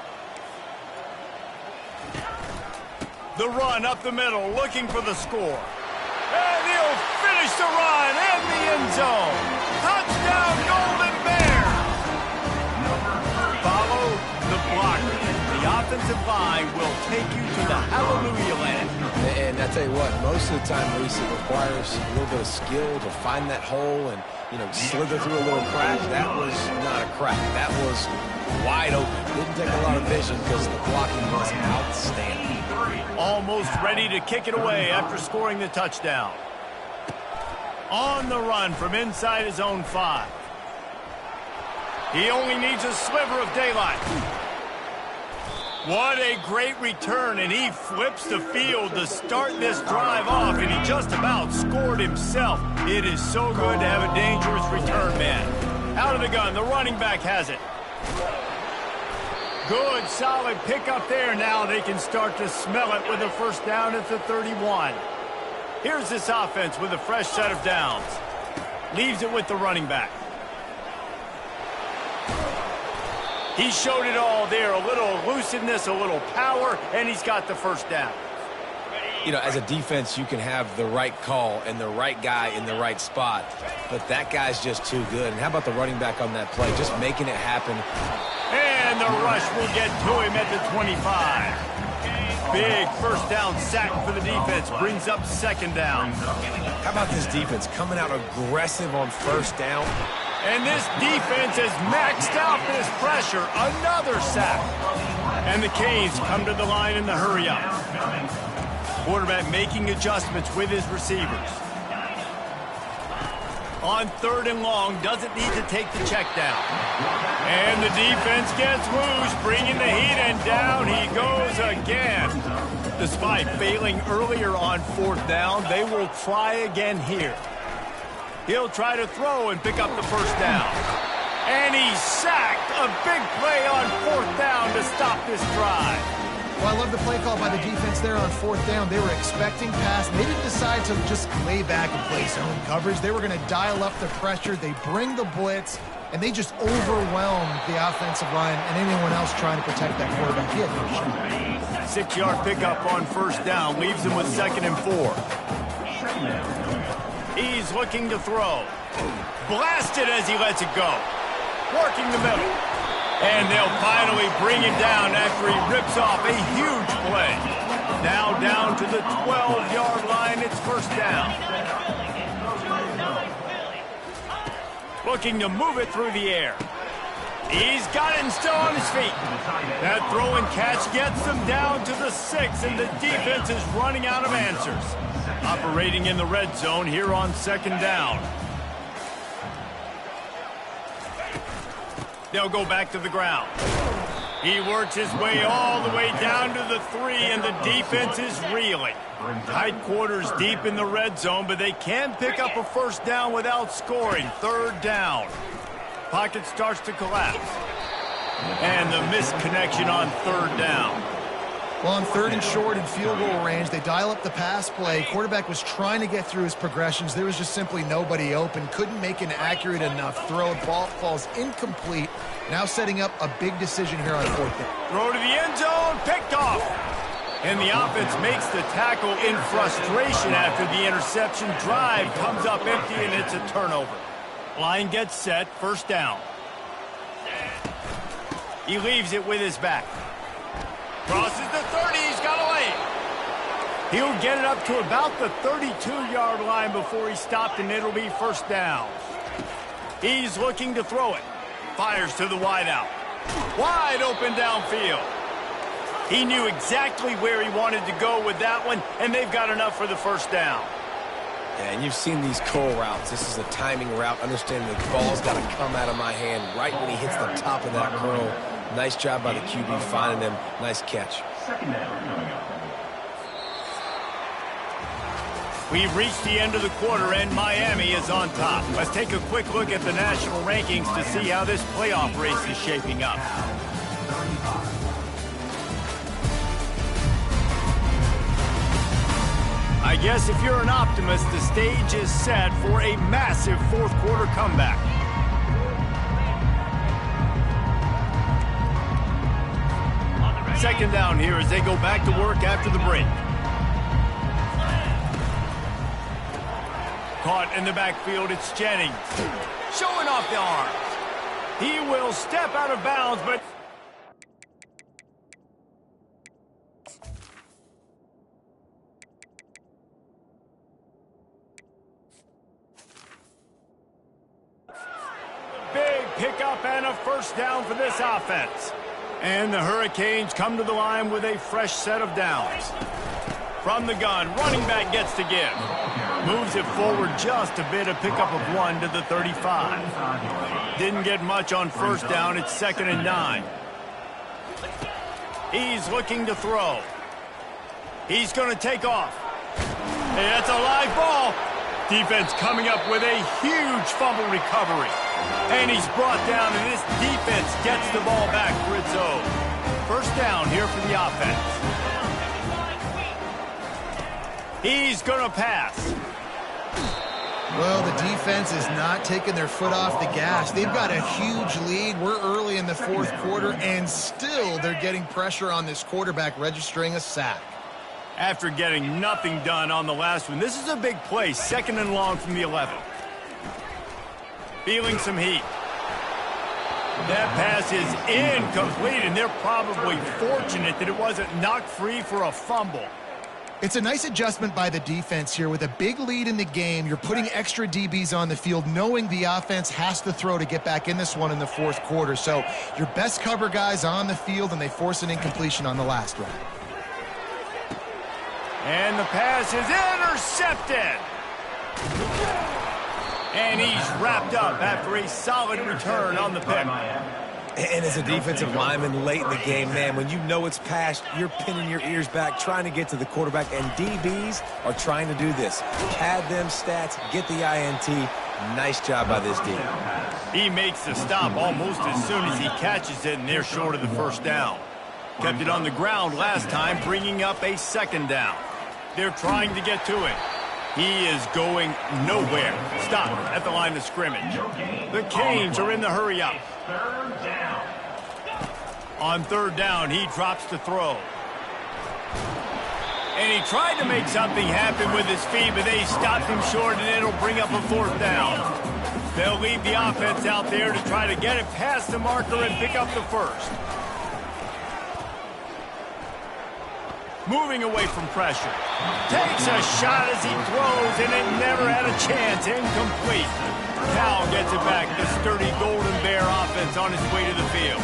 Speaker 1: The run up the middle, looking for the score. And he'll finish the run in the end zone. Touchdown, Golden Bears! Follow the blocker. The offensive line will take you to the hallelujah land.
Speaker 2: And I tell you what, most of the time, Reese, it requires a little bit of skill to find that hole and, slither through a little crack. That was not a crack. That was wide open. Didn't take a lot of vision because the blocking was outstanding.
Speaker 1: Almost ready to kick it away after scoring the touchdown. On the run from inside his own 5. He only needs a sliver of daylight. What a great return, and he flips the field to start this drive off, and he just about scored himself. It is so good to have a dangerous return man. Out of the gun, the running back has it. Good, solid pickup there. Now they can start to smell it with a first down at the 31. Here's this offense with a fresh set of downs. Leaves it with the running back. He showed it all there. A little elusiveness, a little power, and he's got the first down.
Speaker 2: As a defense, you can have the right call and the right guy in the right spot, but that guy's just too good. And how about the running back on that play, just making it happen?
Speaker 1: And the rush will get to him at the 25. Big first down sack for the defense. Brings up second down.
Speaker 2: How about this defense coming out aggressive on first down?
Speaker 1: And this defense has maxed out this pressure. Another sack. And the Canes come to the line in the hurry-up. Quarterback making adjustments with his receivers. On 3rd and long, doesn't need to take the check down. And the defense gets loose, bringing the heat, and down he goes again. Despite failing earlier on 4th down, they will try again here. He'll try to throw and pick up the first down. And he's sacked. A big play on 4th down to stop this drive.
Speaker 3: Well, I love the play call by the defense there on 4th down. They were expecting pass. They didn't decide to just lay back and play zone coverage. They were going to dial up the pressure. They bring the blitz, and they just overwhelmed the offensive line and anyone else trying to protect that quarterback. He had no shot.
Speaker 1: 6-yard pickup on first down. Leaves him with 2nd and 4. He's looking to throw. Blasted as he lets it go. Working the middle. And they'll finally bring him down after he rips off a huge play. Now down to the 12-yard line. It's first down. Looking to move it through the air. He's got it and still on his feet. That throw and catch gets them down to the 6, and the defense is running out of answers. Operating in the red zone here on 2nd down. They'll go back to the ground. He works his way all the way down to the 3, and the defense is reeling. Tight quarters deep in the red zone, but they can pick up a first down without scoring. 3rd down. Pocket starts to collapse. And the missed connection on 3rd down.
Speaker 3: Well, on 3rd and short in field goal range, they dial up the pass play. Quarterback was trying to get through his progressions. There was just simply nobody open. Couldn't make an accurate enough throw. Ball falls incomplete. Now setting up a big decision here on 4th down.
Speaker 1: Throw to the end zone, picked off. And the offense makes the tackle in frustration after the interception. Drive comes up empty, and it's a turnover. Line gets set, first down. He leaves it with his back. Crosses the 30, he's got a lane. He'll get it up to about the 32-yard line before he stopped, and it'll be first down. He's looking to throw it. Fires to the wideout. Wide open downfield. He knew exactly where he wanted to go with that one, and they've got enough for the first down.
Speaker 2: Yeah, and you've seen these curl routes. This is a timing route. Understanding the ball's got to come out of my hand right when he hits the top of that curl. Nice job by the QB finding him. Nice catch.
Speaker 1: We've reached the end of the quarter, and Miami is on top. Let's take a quick look at the national rankings to see how this playoff race is shaping up. I guess if you're an optimist, the stage is set for a massive 4th quarter comeback. second down here as they go back to work after the break. Caught in the backfield, it's Jennings. Showing off the arms. He will step out of bounds, but... Big pickup and a first down for this offense. And the Hurricanes come to the line with a fresh set of downs. From the gun, running back gets to give. Moves it forward just a bit, a pickup of 1 to the 35. Didn't get much on first down, it's 2nd and 9. He's looking to throw. He's going to take off. Hey, that's a live ball. Defense coming up with a huge fumble recovery. And he's brought down, and this defense gets the ball back for its own. First down here for the offense. He's going to pass.
Speaker 3: Well, the defense is not taking their foot off the gas. They've got a huge lead. We're early in the fourth quarter, and still they're getting pressure on this quarterback, registering a sack.
Speaker 1: After getting nothing done on the last one, this is a big play, 2nd and long from the 11. Feeling some heat. That pass is incomplete, and they're probably fortunate that it wasn't knocked free for a fumble.
Speaker 3: It's a nice adjustment by the defense here. With a big lead in the game, you're putting extra DBs on the field, knowing the offense has to throw to get back in this one in the fourth quarter. So your best cover guys on the field, and they force an incompletion on the last one.
Speaker 1: And the pass is intercepted. And he's wrapped up after a solid return on the pick.
Speaker 2: And as a defensive lineman late in the game, man, when you know it's past, you're pinning your ears back, trying to get to the quarterback, and DBs are trying to do this. Pad them stats, get the INT. Nice job by this D.
Speaker 1: He makes the stop almost as soon as he catches it, and they're short of the first down. Kept it on the ground last time, bringing up a 2nd down. They're trying to get to it. He is going nowhere. Stop at the line of scrimmage. The Canes are in the hurry-up. On 3rd down, he drops to throw. And he tried to make something happen with his feet, but they stopped him short, and it'll bring up a 4th down. They'll leave the offense out there to try to get it past the marker and pick up the first. Moving away from pressure. Takes a shot as he throws, and it never had a chance. Incomplete. Cal gets it back. The sturdy Golden Bear offense on its way to the field.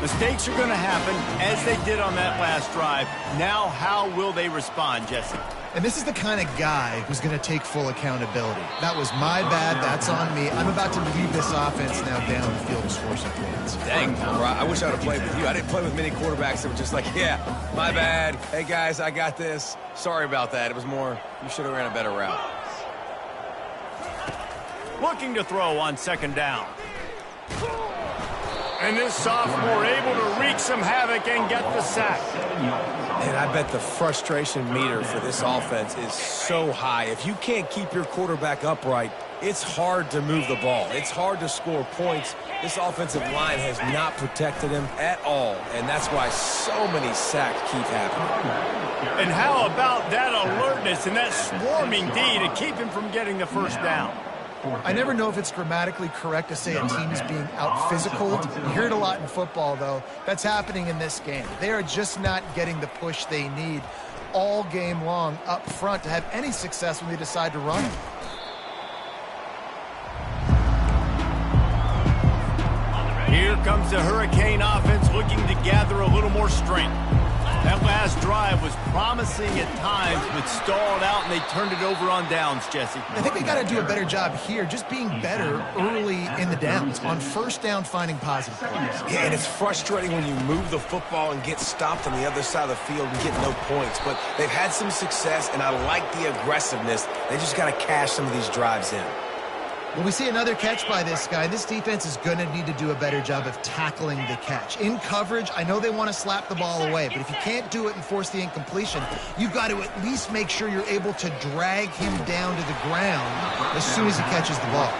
Speaker 1: Mistakes are going to happen, as they did on that last drive. Now, how will they respond, Jesse?
Speaker 3: And this is the kind of guy who's going to take full accountability. That was my bad. That's on me. I'm about to lead this offense now down the field to score some points.
Speaker 2: Dang, I wish I would have played with you. I didn't play with many quarterbacks that were just like, yeah, my bad. Hey, guys, I got this. Sorry about that. It was more, you should have ran a better route.
Speaker 1: Looking to throw on 2nd down. And this sophomore able to wreak some havoc and get the sack.
Speaker 2: And I bet the frustration meter for this offense is so high. If you can't keep your quarterback upright, it's hard to move the ball. It's hard to score points. This offensive line has not protected him at all, and that's why so many sacks keep happening.
Speaker 1: And how about that alertness and that swarming D to keep him from getting the first down?
Speaker 3: I never know if it's grammatically correct to say a team is being out-physicaled. You hear it a lot in football, though. That's happening in this game. They are just not getting the push they need all game long up front to have any success when they decide to run.
Speaker 1: Here comes the Hurricane offense looking to gather a little more strength. That last drive was promising at times, but stalled out, and they turned it over on downs, Jesse.
Speaker 3: I think they got to do a better job here, just being better early in the downs. On first down, finding positive points.
Speaker 2: Yeah, and it's frustrating when you move the football and get stopped on the other side of the field and get no points. But they've had some success, and I like the aggressiveness. They just got to cash some of these drives in.
Speaker 3: Well, we see another catch by this guy. This defense is going to need to do a better job of tackling the catch. In coverage, I know they want to slap the ball away, but if you can't do it and force the incompletion, you've got to at least make sure you're able to drag him down to the ground as soon as he catches the ball.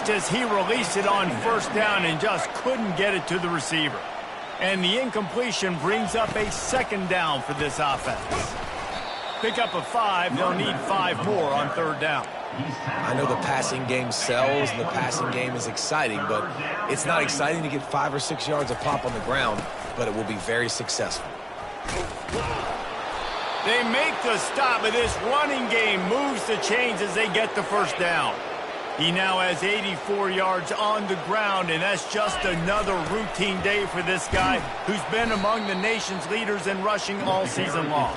Speaker 1: just as he released it on first down and just couldn't get it to the receiver. And the incompletion brings up a second down for this offense. Pick up a 5. They'll need 5 more on third down.
Speaker 2: I know the passing game sells and the passing game is exciting, but it's not exciting to get 5 or 6 yards of pop on the ground, but it will be very successful.
Speaker 1: They make the stop, but this running game moves the chains as they get the first down. He now has 84 yards on the ground, and that's just another routine day for this guy who's been among the nation's leaders in rushing all season long.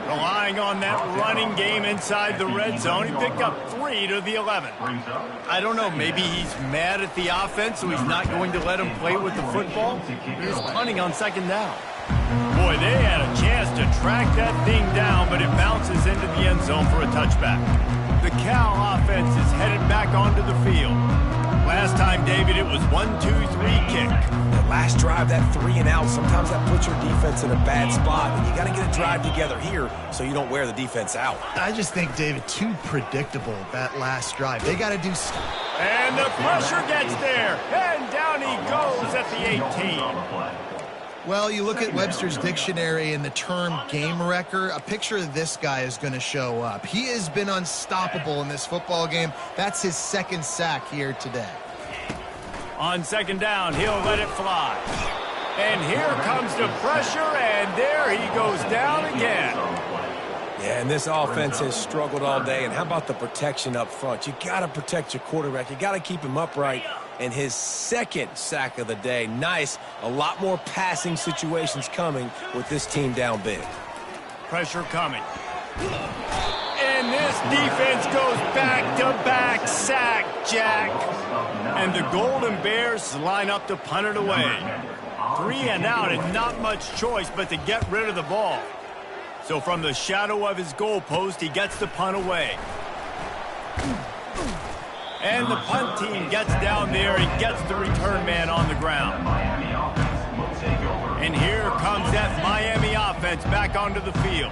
Speaker 1: Relying on that running game inside the red zone, he picked up 3 to the 11. I don't know, maybe he's mad at the offense, so he's not going to let him play with the football. He's punting on second down. Boy, they had a chance to track that thing down, but it bounces into the end zone for a touchback. The Cal offense is headed back onto the field. Last time, David, it was 1-2-3 kick.
Speaker 2: The last drive, that 3 and out, sometimes that puts your defense in a bad spot, and you got to get a drive together here so you don't wear the defense out.
Speaker 3: I just think, David, too predictable, that last drive. They got to do...
Speaker 1: And the pressure gets there, and down he goes at the 18.
Speaker 3: Well, you look at Webster's dictionary and the term game wrecker, a picture of this guy is going to show up. He has been unstoppable in this football game. That's his second sack here today.
Speaker 1: On second down, he'll let it fly. And here comes the pressure, and there he goes down again.
Speaker 2: Yeah, and this offense has struggled all day. And how about the protection up front? You got to protect your quarterback. You got to keep him upright. And his second sack of the day. Nice. A lot more passing situations coming with this team down big.
Speaker 1: Pressure coming. And this defense goes back-to-back sack, Jack. And the Golden Bears line up to punt it away. 3 and out and not much choice but to get rid of the ball. So from the shadow of his goalpost, he gets the punt away. And the punt team gets down there and gets the return man on the ground. And here comes that Miami offense back onto the field.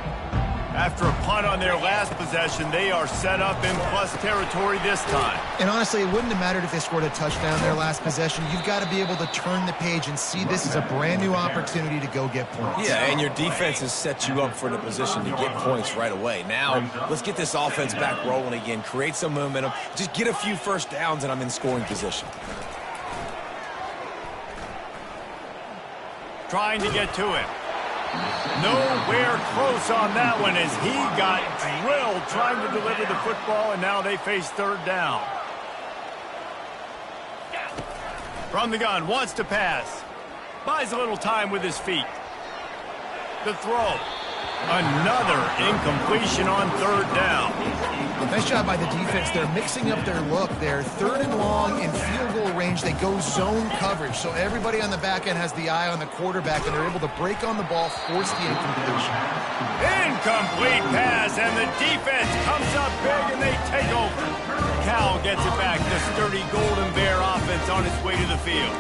Speaker 1: After a punt on their last possession, they are set up in plus territory this time.
Speaker 3: And honestly, it wouldn't have mattered if they scored a touchdown their last possession. You've got to be able to turn the page and see this as a brand new opportunity to go get points.
Speaker 2: Yeah, and your defense has set you up for the position to get points right away. Now, let's get this offense back rolling again, create some momentum, just get a few first downs, and I'm in scoring position.
Speaker 1: Trying to get to it. Nowhere close on that one as he got drilled trying to deliver the football, and now they face third down. From the gun, wants to pass. Buys a little time with his feet. The throw. Another incompletion on third down.
Speaker 3: Nice job by the defense. They're mixing up their look there. Third and long in field goal range. They go zone coverage. So everybody on the back end has the eye on the quarterback, and they're able to break on the ball, force the incompletion.
Speaker 1: Incomplete pass, and the defense comes up big, and they take over. Cal gets it back. The sturdy Golden Bear offense on its way to the field.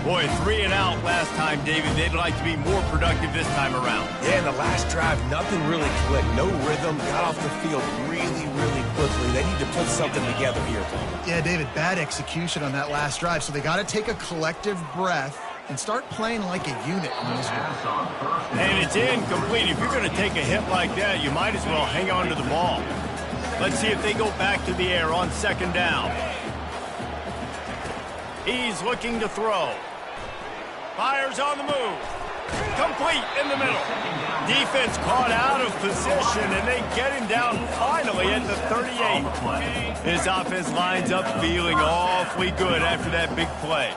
Speaker 1: Boy, 3 and out last time, David. They'd like to be more productive this time around.
Speaker 2: Yeah, in the last drive, nothing really clicked. No rhythm. Got off the field really quickly. They need to put something together here, Paul.
Speaker 3: Yeah, David, bad execution on that last drive. So they got to take a collective breath and start playing like a unit on this one.
Speaker 1: And it's incomplete. If you're going to take a hit like that, you might as well hang on to the ball. Let's see if they go back to the air on second down. He's looking to throw. Fires on the move. Complete in the middle. Defense caught out of position, and they get him down finally at the 38. His offense lines up feeling awfully good after that big play.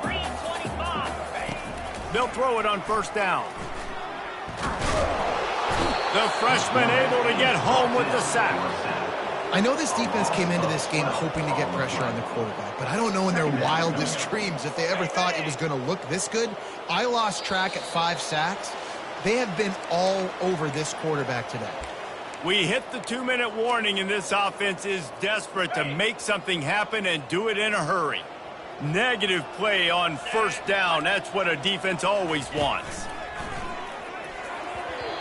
Speaker 1: They'll throw it on first down. The freshman able to get home with the sack.
Speaker 3: I know this defense came into this game hoping to get pressure on the quarterback, but I don't know in their wildest dreams if they ever thought it was going to look this good. I lost track at 5 sacks. They have been all over this quarterback today.
Speaker 1: We hit the 2-minute warning, and this offense is desperate to make something happen and do it in a hurry. Negative play on first down. That's what a defense always wants.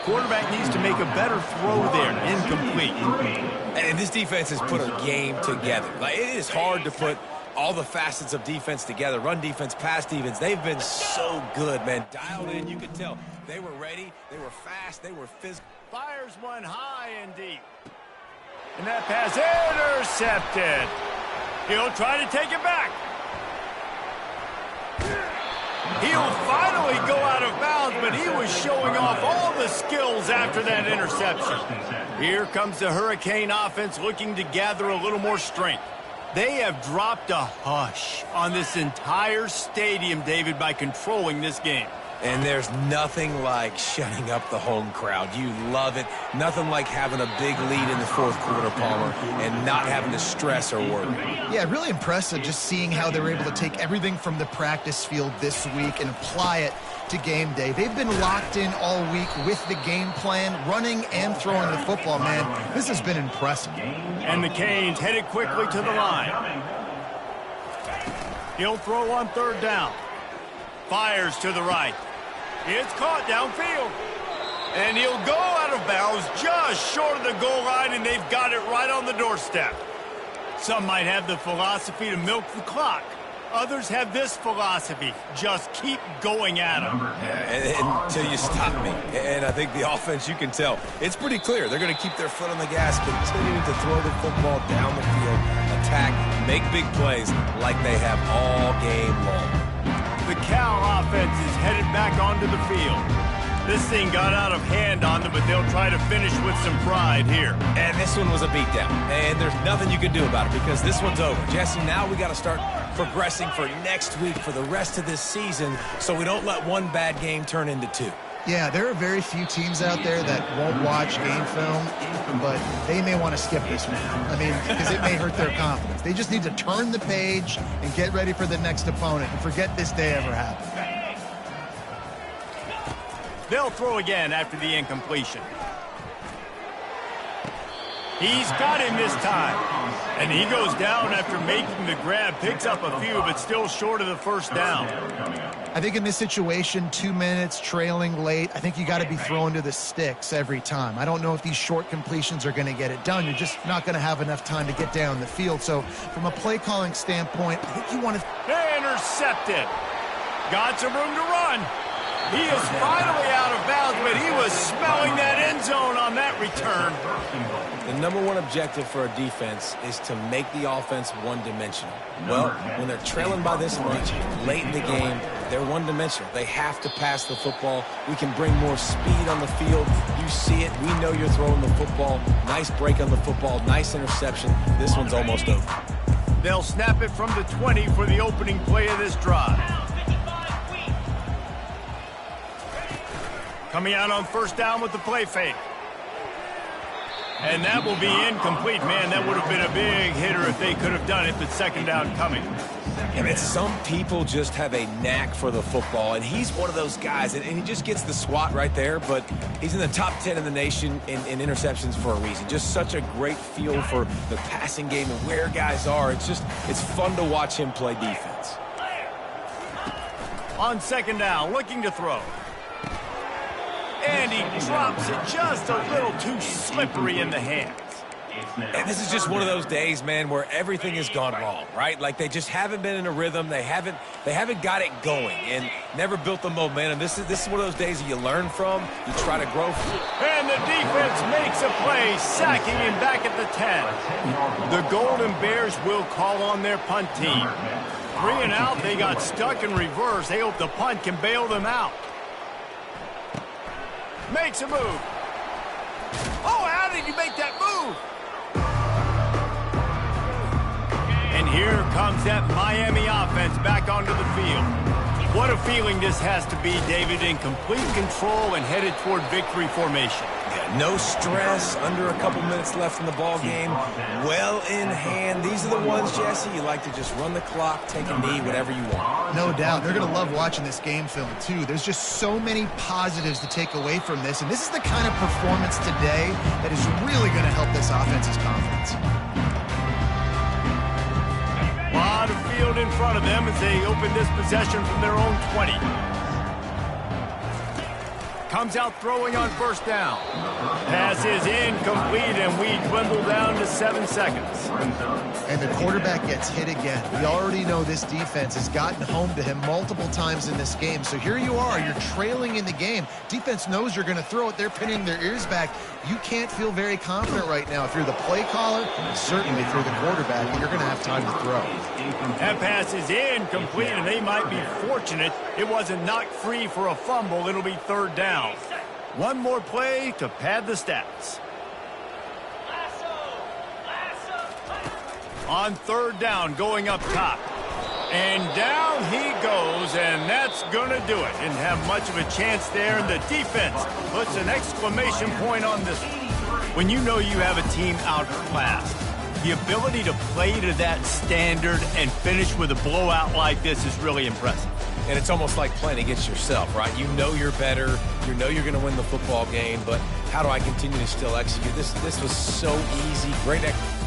Speaker 1: Quarterback needs to make a better throw there. Incomplete.
Speaker 2: And this defense has put a game together. Like, it is hard to put all the facets of defense together, run defense, pass defense. They've been so good, man. Dialed in, you could tell. They were ready, they were fast, they were physical.
Speaker 1: Fires one high and deep. And that pass intercepted. He'll try to take it back. He'll finally go out of bounds, but he was showing off all the skills after that interception. Here comes the Hurricane offense looking to gather a little more strength. They have dropped a hush on this entire stadium, David, by controlling this game.
Speaker 2: And there's nothing like shutting up the home crowd. You love it. Nothing like having a big lead in the fourth quarter, Palmer, and not having to stress or worry.
Speaker 3: Yeah, really impressive just seeing how they were able to take everything from the practice field this week and apply it to game day. They've been locked in all week with the game plan, running and throwing the football, man. This has been impressive.
Speaker 1: And the Canes headed quickly to the line. He'll throw on third down. Fires to the right. It's caught downfield. And he'll go out of bounds just short of the goal line, and they've got it right on the doorstep. Some might have the philosophy to milk the clock. Others have this philosophy: just keep going at them.
Speaker 2: Yeah, until you stop me. And I think the offense, you can tell, it's pretty clear. They're going to keep their foot on the gas, continuing to throw the football down the field, attack, make big plays like they have all game long.
Speaker 1: The Cal offense is headed back onto the field. This thing got out of hand on them, but they'll try to finish with some pride here.
Speaker 2: And this one was a beatdown. And there's nothing you can do about it because this one's over. Jesse, now we got to start progressing for next week, for the rest of this season, so we don't let one bad game turn into two.
Speaker 3: Yeah, there are very few teams out there that won't watch game film, but they may want to skip this one. I mean, because it may hurt their confidence. They just need to turn the page and get ready for the next opponent and forget this day ever happened.
Speaker 1: They'll throw again after the incompletion. He's got him this time. And he goes down after making the grab, picks up a few, but still short of the first down.
Speaker 3: I think in this situation, 2 minutes, trailing late, I think you got to be throwing to the sticks every time. I don't know if these short completions are going to get it done. You're just not going to have enough time to get down the field. So from a play calling standpoint, I think you want to...
Speaker 1: Intercepted. Got some room to run. He is finally out of bounds, but he was smelling that end zone on that return.
Speaker 2: The number one objective for a defense is to make the offense one-dimensional. Well, when they're trailing by this much, late in the game, they're one-dimensional. They have to pass the football. We can bring more speed on the field. You see it. We know you're throwing the football. Nice break on the football. Nice interception. This one's almost over.
Speaker 1: They'll snap it from the 20 for the opening play of this drive. Coming out on first down with the play fake. And that will be incomplete. Man, that would have been a big hitter if they could have done it, but second down coming.
Speaker 2: I mean, some people just have a knack for the football, and he's one of those guys, and he just gets the swat right there, but he's in the top 10 in the nation in interceptions for a reason. Just such a great feel for the passing game and where guys are. It's fun to watch him play defense.
Speaker 1: On second down, looking to throw. And he drops it just a little too slippery in the hands.
Speaker 2: And this is just one of those days, man, where everything has gone wrong, right? Like they just haven't been in a rhythm. They haven't got it going and never built the momentum. This is one of those days that you learn from, you try to grow from.
Speaker 1: And the defense makes a play, sacking him back at the 10. The Golden Bears will call on their punt team. 3 and out, they got stuck in reverse. They hope the punt can bail them out. Makes a move. Oh, how did he make that move? And here comes that Miami offense back onto the field. What a feeling this has to be, David, in complete control and headed toward victory formation.
Speaker 2: Yeah, no stress, under a couple minutes left in the ball game. Well in hand. These are the ones, Jesse, you like to just run the clock, take a knee, whatever you want.
Speaker 3: No doubt. They're going to love watching this game film, too. There's just so many positives to take away from this, and this is the kind of performance today that is really going to help this offense's confidence.
Speaker 1: A lot of field in front of them as they open this possession from their own 20. Comes out throwing on first down. pass is incomplete, and we dwindle down to 7 seconds.
Speaker 3: And the quarterback gets hit again. We already know this defense has gotten home to him multiple times in this game. So here you are, you're trailing in the game. Defense knows you're going to throw it. They're pinning their ears back. You can't feel very confident right now. If you're the play caller, and certainly if you're the quarterback, you're going to have time to throw.
Speaker 1: That pass is incomplete, and they might be fortunate it wasn't knocked free for a fumble. It'll be 3rd down. One more play to pad the stats. On 3rd down, going up top. And down he goes, and that's going to do it. Didn't have much of a chance there, and the defense puts an exclamation point on this. When you know you have a team outclassed, the ability to play to that standard and finish with a blowout like this is really impressive.
Speaker 2: And it's almost like playing against yourself, right? You know you're better. You know you're going to win the football game, but how do I continue to still execute? This was so easy. Great execution.